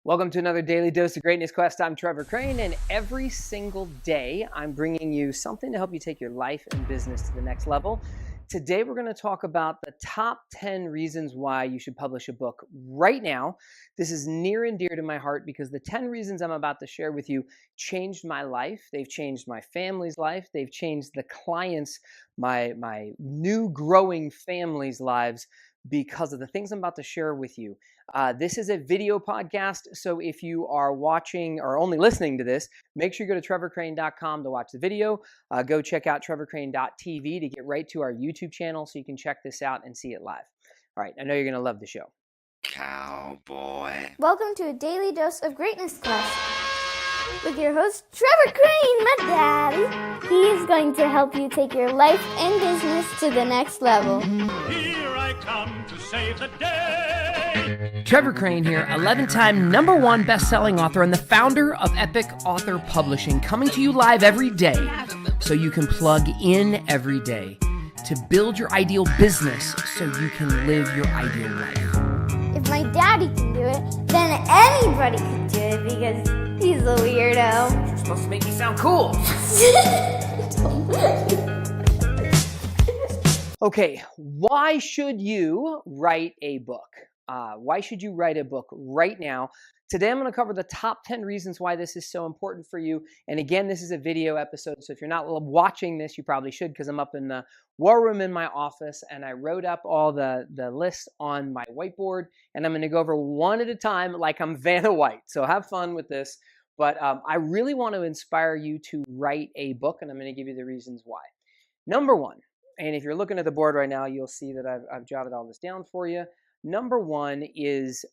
Welcome to another Daily Dose of Greatness Quest. I'm Trevor Crane, and every single day I'm bringing you something to help you take your life and business to the next level. Today we're going to talk about the top 10 reasons why you should publish a book right now. This is near and dear to my heart because the 10 reasons I'm about to share with you changed my life. They've changed my family's life. They've changed the clients, my new growing family's lives because of the things I'm about to share with you. This is a video podcast, so if you are watching or only listening to this, make sure you go to trevorcrane.com to watch the video. Go check out trevorcrane.tv to get right to our YouTube channel so you can check this out and see it live. All right, I know you're going to love the show. Cowboy. Welcome to a daily dose of greatness quest with your host, Trevor Crane, my daddy. He is going to help you take your life and business to the next level. Here I come to save the day. Trevor Crane here, 11-time #1 best-selling author and the founder of Epic Author Publishing, coming to you live every day so you can plug in every day to build your ideal business so you can live your ideal life. If my daddy can do it, then anybody can do it because he's a weirdo. You're supposed to make me sound cool. Okay, why should you write a book? Why should you write a book right now? Today I'm going to cover the top 10 reasons why this is so important for you. And again, this is a video episode, so if you're not watching this, you probably should, because I'm up in the war room in my office and I wrote up all the lists on my whiteboard, and I'm going to go over one at a time like I'm Vanna White. So have fun with this. But I really want to inspire you to write a book, and I'm going to give you the reasons why. Number one, and if you're looking at the board right now, you'll see that I've jotted all this down for you. Number one is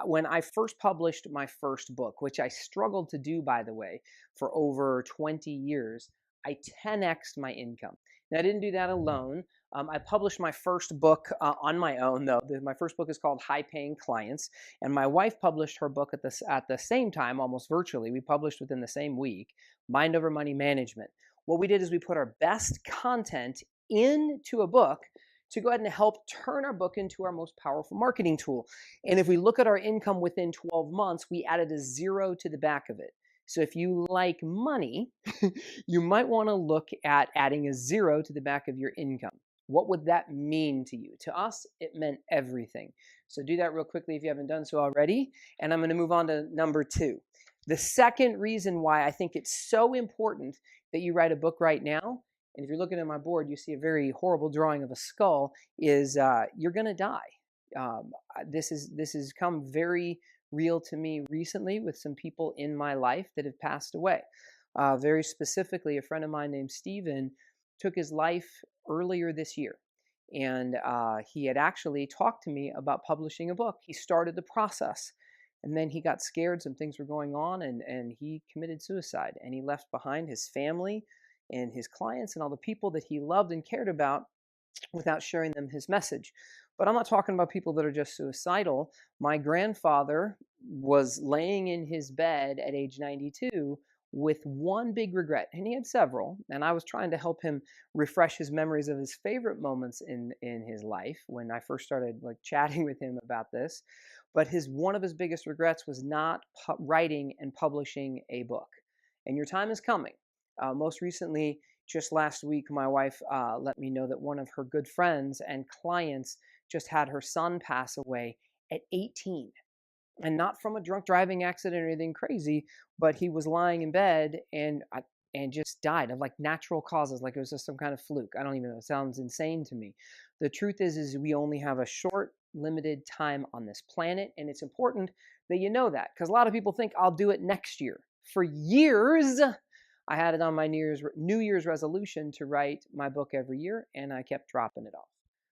when I first published my first book, which I struggled to do, by the way, for over 20 years, I 10x'd my income. Now, I didn't do that alone. I published my first book on my own, though. My first book is called High Paying Clients, and my wife published her book at the same time, almost virtually. We published within the same week, Mind Over Money Management. What we did is we put our best content into a book to go ahead and help turn our book into our most powerful marketing tool. And if we look at our income within 12 months, we added a 0 to the back of it. So if you like money, you might want to look at adding a 0 to the back of your income. What would that mean to you? To us, it meant everything. So do that real quickly if you haven't done so already. And I'm going to move on to number two. The second reason why I think it's so important that you write a book right now, and if you're looking at my board, you see a very horrible drawing of a skull, is you're going to die. This has come very real to me recently with some people in my life that have passed away. Very specifically, a friend of mine named Steven took his life earlier this year. And he had actually talked to me about publishing a book. He started the process. And then he got scared. Some things were going on, and he committed suicide. And he left behind his family and his clients and all the people that he loved and cared about without sharing them his message. But I'm not talking about people that are just suicidal. My grandfather was laying in his bed at age 92 with one big regret, and he had several, and I was trying to help him refresh his memories of his favorite moments in his life when I first started chatting with him about this. But one of his biggest regrets was not writing and publishing a book. And your time is coming. Most recently, just last week, my wife let me know that one of her good friends and clients just had her son pass away at 18. And not from a drunk driving accident or anything crazy, but he was lying in bed and just died of natural causes, like it was just some kind of fluke. I don't even know. It sounds insane to me. The truth is we only have a short, limited time on this planet, and it's important that you know that, because a lot of people think I'll do it next year. For years, I had it on my New Year's resolution to write my book every year, and I kept dropping it off.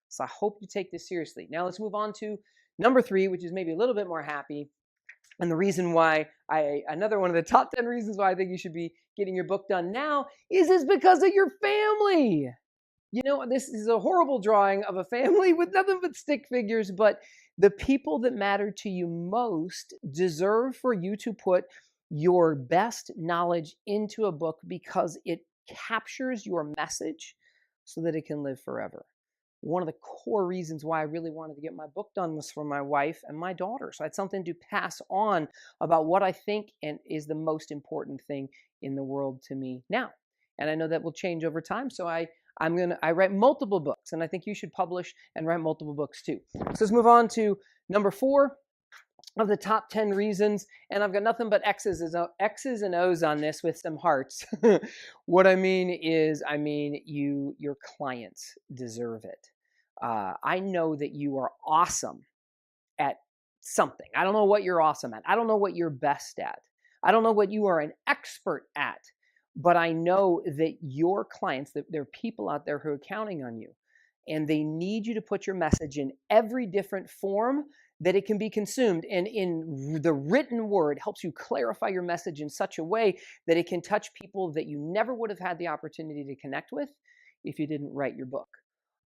So I hope you take this seriously. Now let's move on to number three, which is maybe a little bit more happy. And the reason why another one of the top 10 reasons why I think you should be getting your book done now is because of your family. You know, this is a horrible drawing of a family with nothing but stick figures, but the people that matter to you most deserve for you to put your best knowledge into a book because it captures your message so that it can live forever. one of the core reasons why I really wanted to get my book done was for my wife and my daughter. So I had something to pass on about what I think and is the most important thing in the world to me now. And I know that will change over time. So I write multiple books, and I think you should publish and write multiple books too. So let's move on to number 4 of the top 10 reasons, and I've got nothing but X's and O's on this with some hearts. What I mean is, your clients deserve it. I know that you are awesome at something. I don't know what you're awesome at. I don't know what you're best at. I don't know what you are an expert at, but I know that your clients, that there are people out there who are counting on you, and they need you to put your message in every different form that it can be consumed. And in the written word helps you clarify your message in such a way that it can touch people that you never would have had the opportunity to connect with if you didn't write your book.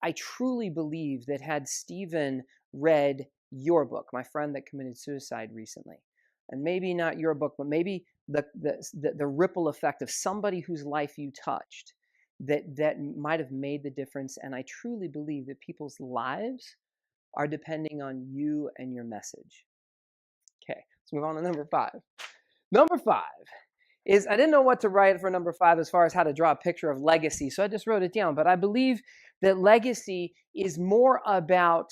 I truly believe that had Stephen read your book, my friend that committed suicide recently, and maybe not your book, but maybe the ripple effect of somebody whose life you touched, that might have made the difference. And I truly believe that people's lives are depending on you and your message. Okay, let's move on to number 5. Number 5 is, I didn't know what to write for number 5 as far as how to draw a picture of legacy, so I just wrote it down. But I believe that legacy is more about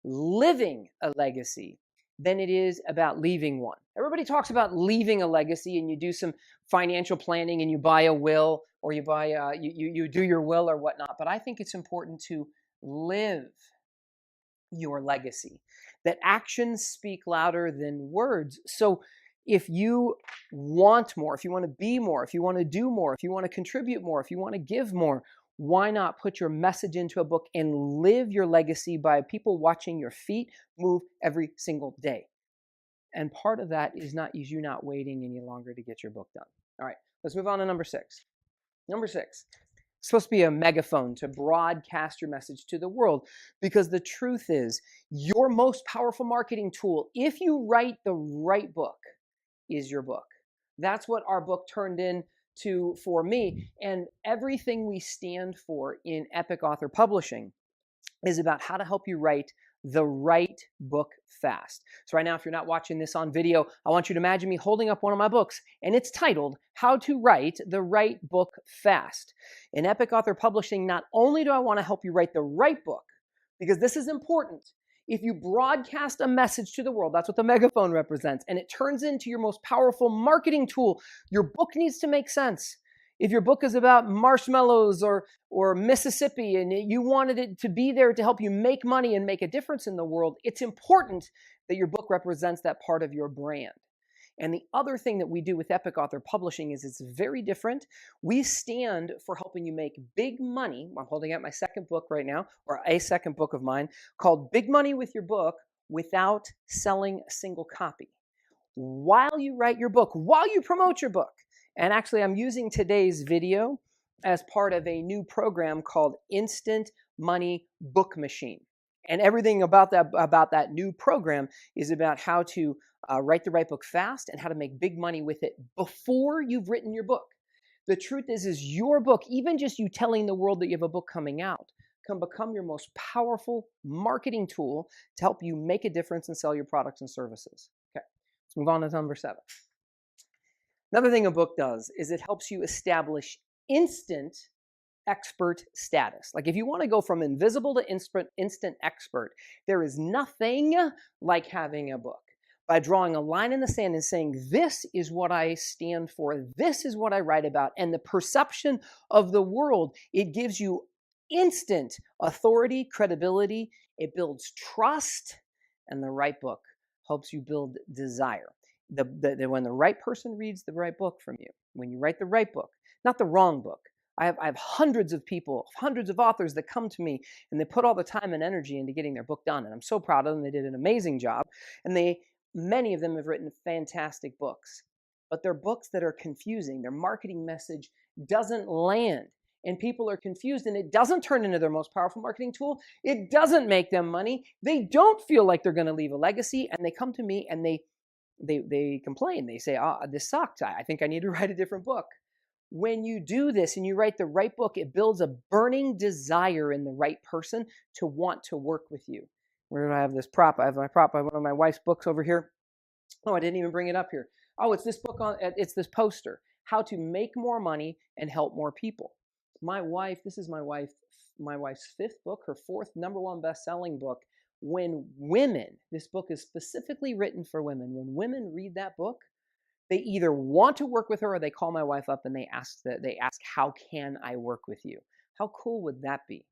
living a legacy than it is about leaving one. Everybody talks about leaving a legacy, and you do some financial planning and you buy a will, or you buy you do your will or whatnot. But I think it's important to live your legacy, that actions speak louder than words. So if you want more, if you want to be more, if you want to do more, if you want to contribute more, if you want to give more, why not put your message into a book and live your legacy by people watching your feet move every single day? And part of that is you not waiting any longer to get your book done. All right, let's move on to number 6. Number 6. It's supposed to be a megaphone to broadcast your message to the world, because the truth is, your most powerful marketing tool, if you write the right book, is your book. That's what our book turned into for me. And everything we stand for in Epic Author Publishing is about how to help you write the right book fast. So right now, if you're not watching this on video, I want you to imagine me holding up one of my books, and it's titled How to Write the Right Book Fast. In Epic Author Publishing, not only do I want to help you write the right book, because this is important. If you broadcast a message to the world, that's what the megaphone represents, and it turns into your most powerful marketing tool, your book needs to make sense. If your book is about marshmallows or Mississippi, and you wanted it to be there to help you make money and make a difference in the world, it's important that your book represents that part of your brand. And the other thing that we do with Epic Author Publishing is it's very different. We stand for helping you make big money. I'm holding out my second book right now, or a second book of mine, called Big Money with Your Book Without Selling a Single Copy. While you write your book, while you promote your book. And actually, I'm using today's video as part of a new program called Instant Money Book Machine. And everything about that new program is about how to write the right book fast and how to make big money with it before you've written your book. The truth is your book, even just you telling the world that you have a book coming out, can become your most powerful marketing tool to help you make a difference and sell your products and services. Okay, let's move on to number 7. Another thing a book does is it helps you establish instant expert status. Like if you want to go from invisible to instant expert, there is nothing like having a book. By drawing a line in the sand and saying, this is what I stand for, this is what I write about, and the perception of the world, it gives you instant authority, credibility, it builds trust, and the right book helps you build desire. When the right person reads the right book from you, when you write the right book, not the wrong book. I have hundreds of people, hundreds of authors that come to me, and they put all the time and energy into getting their book done, and I'm so proud of them. They did an amazing job, and many of them have written fantastic books, but they're books that are confusing. Their marketing message doesn't land, and people are confused, and it doesn't turn into their most powerful marketing tool. It doesn't make them money. They don't feel like they're going to leave a legacy, and they come to me and they complain. They say, this sucked. I think I need to write a different book. When you do this and you write the right book, it builds a burning desire in the right person to want to work with you. Where do I have this prop? I have my prop. I have one of my wife's books over here. Oh, I didn't even bring it up here. Oh, it's this book it's this poster, How to Make More Money and Help More People. My wife, this is my wife's fifth book, her fourth #1 best-selling book. When women, this book is specifically written for women. When women read that book, they either want to work with her or they call my wife up and they ask, how can I work with you? How cool would that be?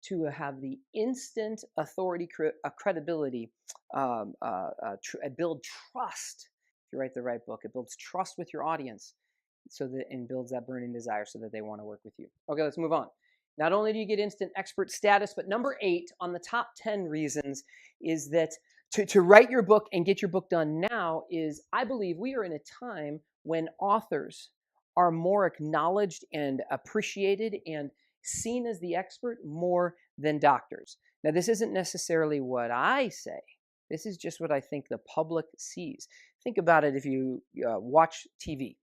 To have the instant authority, credibility, build trust. If you write the right book, it builds trust with your audience, and builds that burning desire so that they want to work with you. Okay, let's move on. Not only do you get instant expert status, but number 8 on the top 10 reasons is that to write your book and get your book done now is, I believe we are in a time when authors are more acknowledged and appreciated and seen as the expert more than doctors. Now, this isn't necessarily what I say. This is just what I think the public sees. Think about it if you watch TV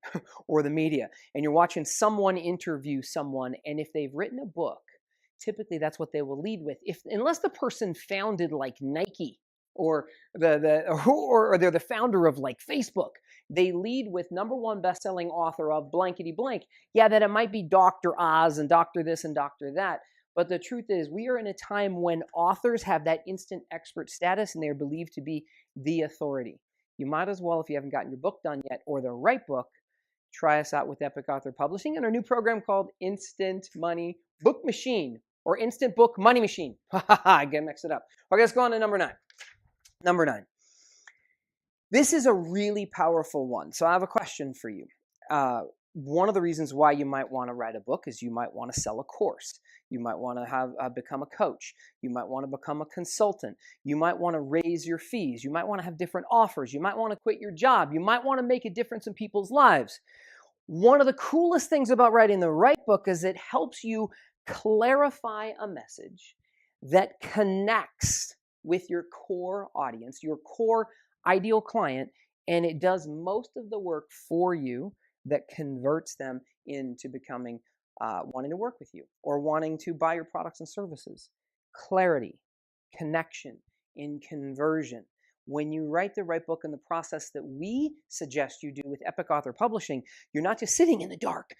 or the media and you're watching someone interview someone, and if they've written a book, typically that's what they will lead with. Unless the person founded like Nike or they're the founder of like Facebook, they lead with #1 best-selling author of blankety blank. Yeah, that it might be Dr. Oz and Dr. this and Dr. that. But the truth is, we are in a time when authors have that instant expert status and they are believed to be the authority. You might as well, if you haven't gotten your book done yet or the right book, try us out with Epic Author Publishing and our new program called Instant Money Book Machine or Instant Book Money Machine. I get mixed it up. Okay, let's go on to number 9. Number 9. This is a really powerful one. So I have a question for you. One of the reasons why you might want to write a book is you might want to sell a course. You might want to become a coach. You might want to become a consultant. You might want to raise your fees. You might want to have different offers. You might want to quit your job. You might want to make a difference in people's lives. One of the coolest things about writing the right book is it helps you clarify a message that connects with your core audience, your core ideal client, and it does most of the work for you that converts them into becoming wanting to work with you or wanting to buy your products and services. Clarity, connection, in conversion. When you write the right book in the process that we suggest you do with Epic Author Publishing, you're not just sitting in the dark,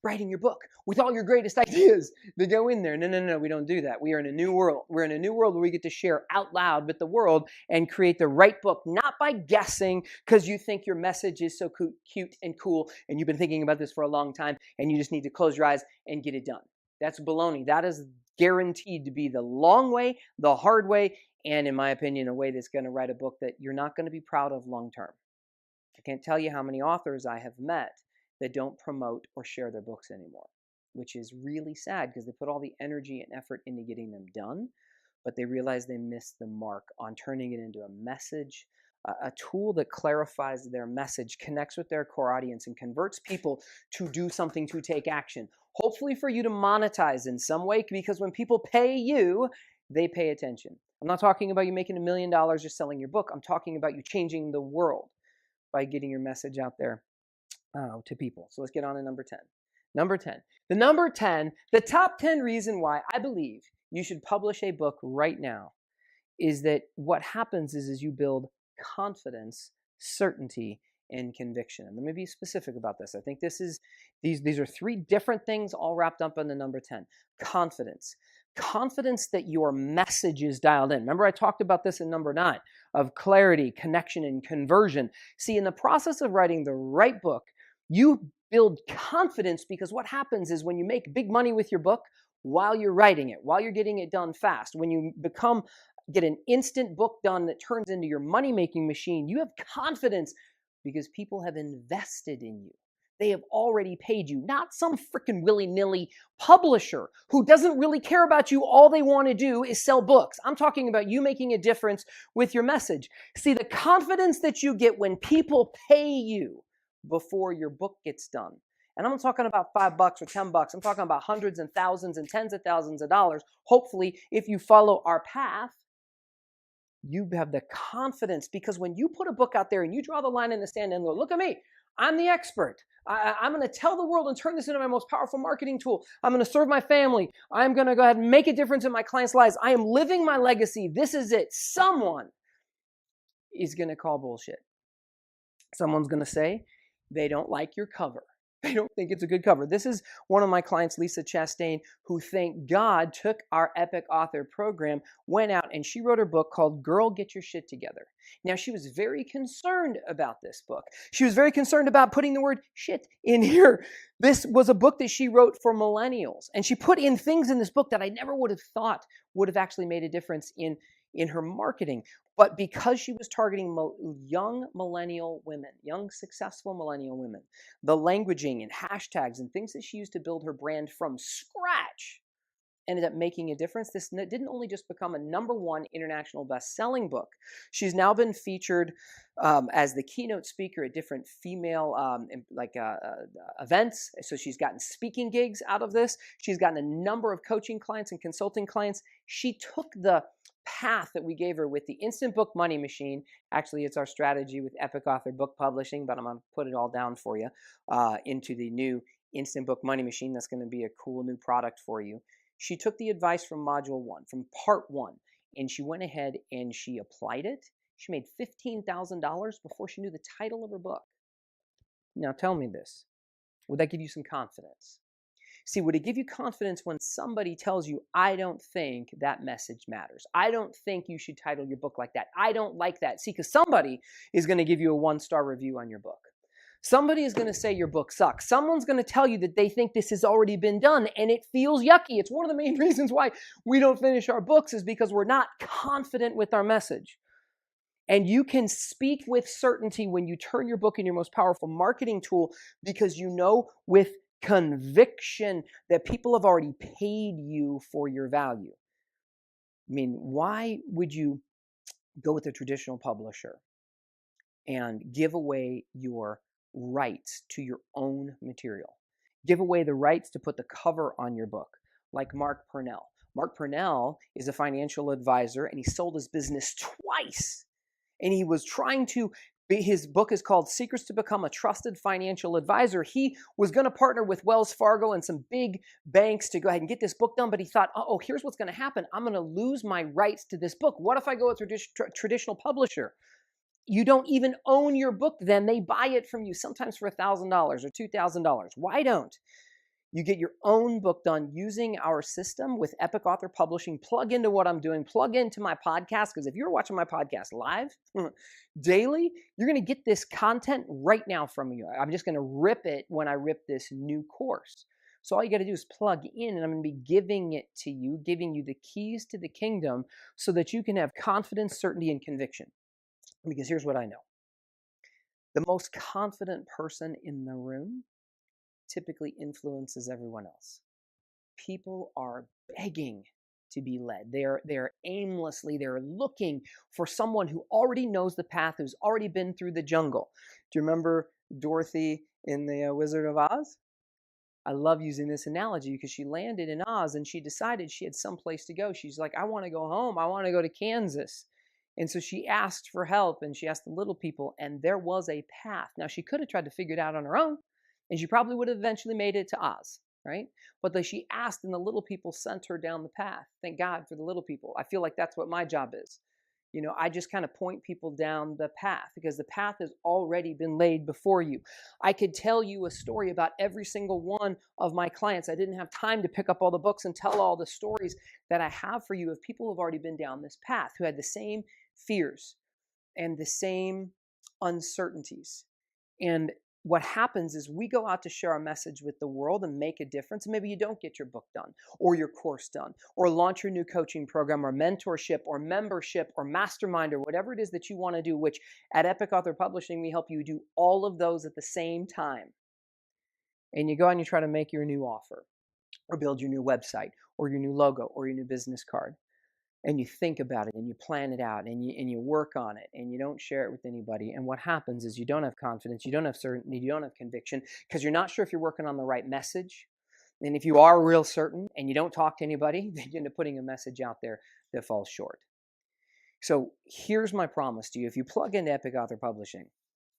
writing your book with all your greatest ideas that go in there. No, we don't do that. We are in a new world. We're in a new world where we get to share out loud with the world and create the right book, not by guessing because you think your message is so cute and cool and you've been thinking about this for a long time and you just need to close your eyes and get it done. That's baloney. That is guaranteed to be the long way, the hard way, and in my opinion, a way that's going to write a book that you're not going to be proud of long term. I can't tell you how many authors I have met that don't promote or share their books anymore, which is really sad because they put all the energy and effort into getting them done, but they realize they missed the mark on turning it into a message, a tool that clarifies their message, connects with their core audience, and converts people to do something, to take action. Hopefully for you to monetize in some way, because when people pay you, they pay attention. I'm not talking about you making $1 million just selling your book. I'm talking about you changing the world by getting your message out there to people. So let's get on to number 10. Number 10. The top 10 reason why I believe you should publish a book right now is that what happens is you build confidence, certainty, and conviction. And let me be specific about this. I think these are 3 different things all wrapped up in the number 10. Confidence. Confidence that your message is dialed in. Remember, I talked about this in number 9 of clarity, connection, and conversion. See, in the process of writing the right book, you build confidence because what happens is when you make big money with your book while you're writing it, while you're getting it done fast, when you get an instant book done that turns into your money-making machine, you have confidence because people have invested in you. They have already paid you, not some freaking willy-nilly publisher who doesn't really care about you. All they want to do is sell books. I'm talking about you making a difference with your message. See, the confidence that you get when people pay you before your book gets done. And I'm not talking about $5 or $10. I'm talking about hundreds and thousands and tens of thousands of dollars. Hopefully, if you follow our path, you have the confidence because when you put a book out there and you draw the line in the sand and go, look at me, I'm the expert. I'm going to tell the world and turn this into my most powerful marketing tool. I'm going to serve my family. I'm going to go ahead and make a difference in my clients' lives. I am living my legacy. This is it. Someone is going to call bullshit. Someone's going to say they don't like your cover. They don't think it's a good cover. This is one of my clients, Lisa Chastain, who, thank God, took our Epic Author program, went out, and she wrote her book called Girl, Get Your Shit Together. Now, she was very concerned about this book. She was very concerned about putting the word shit in here. This was a book that she wrote for millennials, and she put in things in this book that I never would have thought would have actually made a difference in her marketing. But because she was targeting young millennial women, young successful millennial women, the languaging and hashtags and things that she used to build her brand from scratch ended up making a difference. This didn't only just become a #1 international best-selling book. She's now been featured as the keynote speaker at different female events. So she's gotten speaking gigs out of this. She's gotten a number of coaching clients and consulting clients. She took the path that we gave her with the Instant Book Money Machine. Actually, it's our strategy with Epic Author Book Publishing, but I'm going to put it all down for you into the new Instant Book Money Machine. That's going to be a cool new product for you. She took the advice from Module 1, from Part 1, and she went ahead and she applied it. She made $15,000 before she knew the title of her book. Now tell me this. Would that give you some confidence? See, would it give you confidence when somebody tells you, I don't think that message matters. I don't think you should title your book like that. I don't like that. See, because somebody is going to give you a 1-star review on your book. Somebody is going to say your book sucks. Someone's going to tell you that they think this has already been done and it feels yucky. It's one of the main reasons why we don't finish our books is because we're not confident with our message. And you can speak with certainty when you turn your book into your most powerful marketing tool because you know with conviction that people have already paid you for your value. I mean, why would you go with a traditional publisher and give away your rights to your own material? Give away the rights to put the cover on your book, like Mark Purnell. Mark Purnell is a financial advisor, and he sold his business twice. And he was trying to, his book is called Secrets to Become a Trusted Financial Advisor. He was going to partner with Wells Fargo and some big banks to go ahead and get this book done, but he thought, oh, here's what's going to happen. I'm going to lose my rights to this book. What if I go with a traditional publisher? You don't even own your book then. They buy it from you, sometimes for $1,000 or $2,000. Why don't you get your own book done using our system with Epic Author Publishing? Plug into what I'm doing. Plug into my podcast, because if you're watching my podcast live daily, you're going to get this content right now from you. I'm just going to rip it when I rip this new course. So all you got to do is plug in, and I'm going to be giving it to you, giving you the keys to the kingdom so that you can have confidence, certainty, and conviction. Because here's what I know. The most confident person in the room typically influences everyone else. People are begging to be led. They're aimlessly, they're looking for someone who already knows the path, who's already been through the jungle. Do you remember Dorothy in the Wizard of Oz? I love using this analogy because she landed in Oz and she decided she had some place to go. She's like, I want to go home. I want to go to Kansas. And so she asked for help, and she asked the little people, and there was a path. Now, she could have tried to figure it out on her own, and she probably would have eventually made it to Oz, right? But she asked, and the little people sent her down the path. Thank God for the little people. I feel like that's what my job is. You know, I just kind of point people down the path because the path has already been laid before you. I could tell you a story about every single one of my clients. I didn't have time to pick up all the books and tell all the stories that I have for you of people who have already been down this path, who had the same fears and the same uncertainties. And what happens is we go out to share our message with the world and make a difference. And maybe you don't get your book done or your course done or launch your new coaching program or mentorship or membership or mastermind or whatever it is that you want to do, which at Epic Author Publishing, we help you do all of those at the same time. And you go and you try to make your new offer or build your new website or your new logo or your new business card. And you think about it and you plan it out and you work on it and you don't share it with anybody. And what happens is you don't have confidence, you don't have certainty, you don't have conviction because you're not sure if you're working on the right message. And if you are real certain and you don't talk to anybody, then you end up putting a message out there that falls short. So here's my promise to you. If you plug into Epic Author Publishing,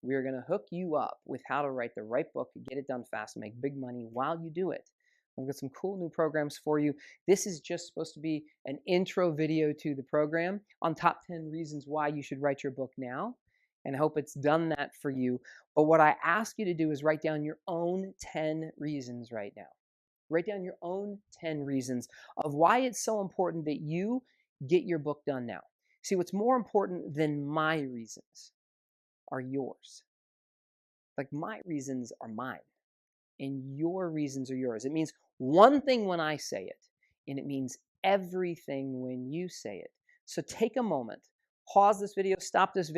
We are going to hook you up with how to write the right book, get it done fast, and make big money while you do it. We've got some cool new programs for you. This is just supposed to be an intro video to the program on top 10 reasons why you should write your book now. And I hope it's done that for you. But what I ask you to do is write down your own 10 reasons right now. Write down your own 10 reasons of why it's so important that you get your book done now. See, what's more important than my reasons are yours. Like, my reasons are mine, and your reasons are yours. It means one thing when I say it, and it means everything when you say it. So take a moment, pause this video, stop this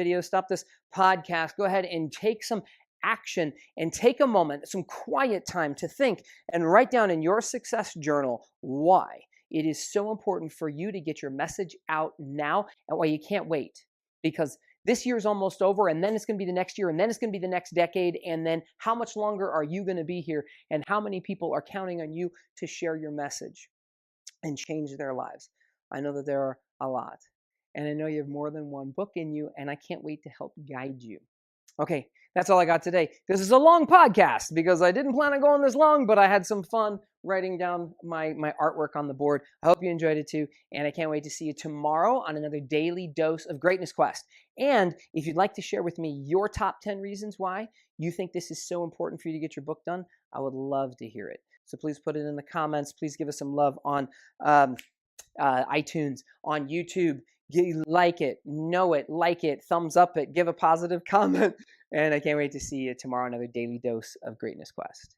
podcast, go ahead and take some action and take a moment, some quiet time to think and write down in your success journal why it is so important for you to get your message out now and why you can't wait. Because this year is almost over, and then it's going to be the next year, and then it's going to be the next decade, and then how much longer are you going to be here, and how many people are counting on you to share your message and change their lives? I know that there are a lot, and I know you have more than one book in you, and I can't wait to help guide you. Okay, that's all I got today. This is a long podcast because I didn't plan on going this long, but I had some fun writing down my artwork on the board. I hope you enjoyed it too, and I can't wait to see you tomorrow on another daily dose of Greatness Quest. And if you'd like to share with me your top 10 reasons why you think this is so important for you to get your book done, I would love to hear it. So please put it in the comments. Please give us some love on iTunes, on YouTube. Like it, know it, like it, thumbs up it, give a positive comment. And I can't wait to see you tomorrow on another daily dose of Greatness Quest.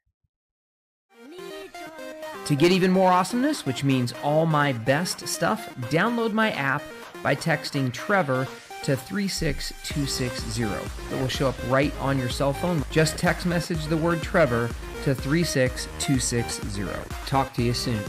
To get even more awesomeness, which means all my best stuff, download my app by texting Trevor to 36260. It will show up right on your cell phone. Just text message the word Trevor to 36260. Talk to you soon.